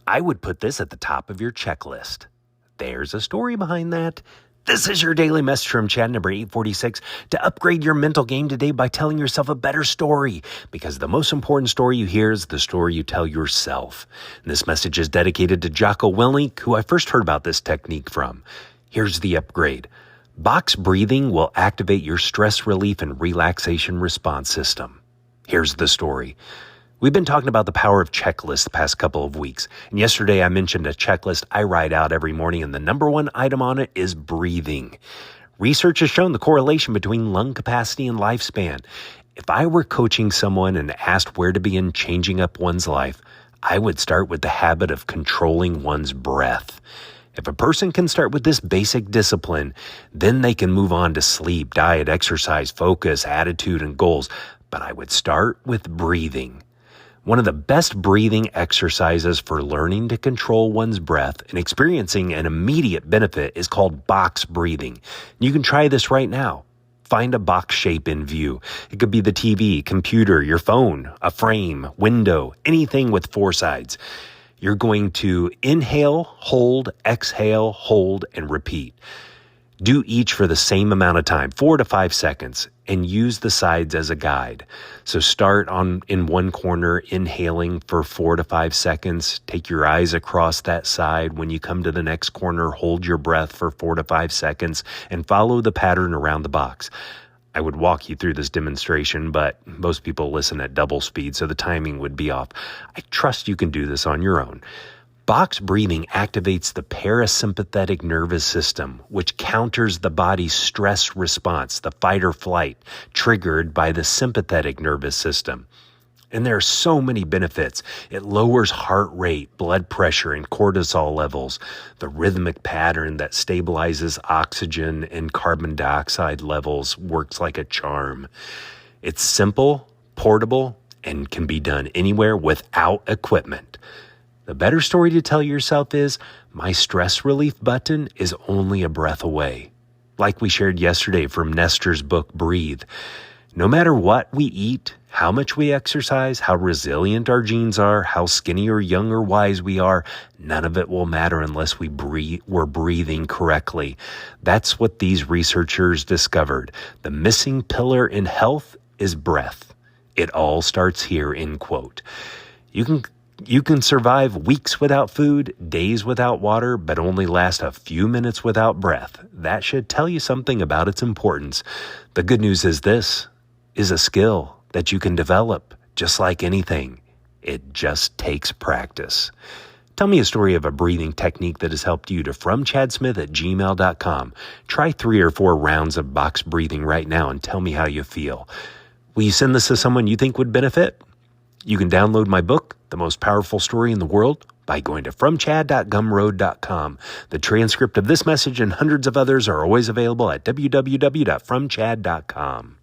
I would put this at the top of your checklist. There's a story behind that. This is your daily message from Chad number 846 to upgrade your mental game today by telling yourself a better story, because the most important story you hear is the story you tell yourself. And this message is dedicated to Jocko Willink, who I first heard about this technique from. Here's the upgrade. Box breathing will activate your stress relief and relaxation response system. Here's the story. We've been talking about the power of checklists the past couple of weeks. And yesterday I mentioned a checklist I write out every morning, and the number one item on it is breathing. Research has shown the correlation between lung capacity and lifespan. If I were coaching someone and asked where to begin changing up one's life, I would start with the habit of controlling one's breath. If a person can start with this basic discipline, then they can move on to sleep, diet, exercise, focus, attitude, and goals. But I would start with breathing. One of the best breathing exercises for learning to control one's breath and experiencing an immediate benefit is called box breathing. You can try this right now. Find a box shape in view. It could be the TV, computer, your phone, a frame, window, anything with four sides. You're going to inhale, hold, exhale, hold, and repeat. Do each for the same amount of time, 4 to 5 seconds, and use the sides as a guide. So start in one corner, inhaling for 4 to 5 seconds. Take your eyes across that side. When you come to the next corner, hold your breath for 4 to 5 seconds and follow the pattern around the box. I would walk you through this demonstration, but most people listen at double speed, so the timing would be off. I trust you can do this on your own. Box breathing activates the parasympathetic nervous system, which counters the body's stress response, the fight or flight, triggered by the sympathetic nervous system. And there are so many benefits. It lowers heart rate, blood pressure, and cortisol levels. The rhythmic pattern that stabilizes oxygen and carbon dioxide levels works like a charm. It's simple, portable, and can be done anywhere without equipment. The better story to tell yourself is, my stress relief button is only a breath away. Like we shared yesterday from Nestor's book, Breathe. No matter what we eat, how much we exercise, how resilient our genes are, how skinny or young or wise we are, none of it will matter unless we're breathing correctly. That's what these researchers discovered. The missing pillar in health is breath. It all starts here, end quote. You can survive weeks without food, days without water, but only last a few minutes without breath. That should tell you something about its importance. The good news is this is a skill that you can develop, just like anything. It just takes practice. Tell me a story of a breathing technique that has helped you to fromchadsmith@gmail.com. Try 3 or 4 rounds of box breathing right now and tell me how you feel. Will you send this to someone you think would benefit? You can download my book, The Most Powerful Story in the World, by going to fromchad.gumroad.com. The transcript of this message and hundreds of others are always available at www.fromchad.com.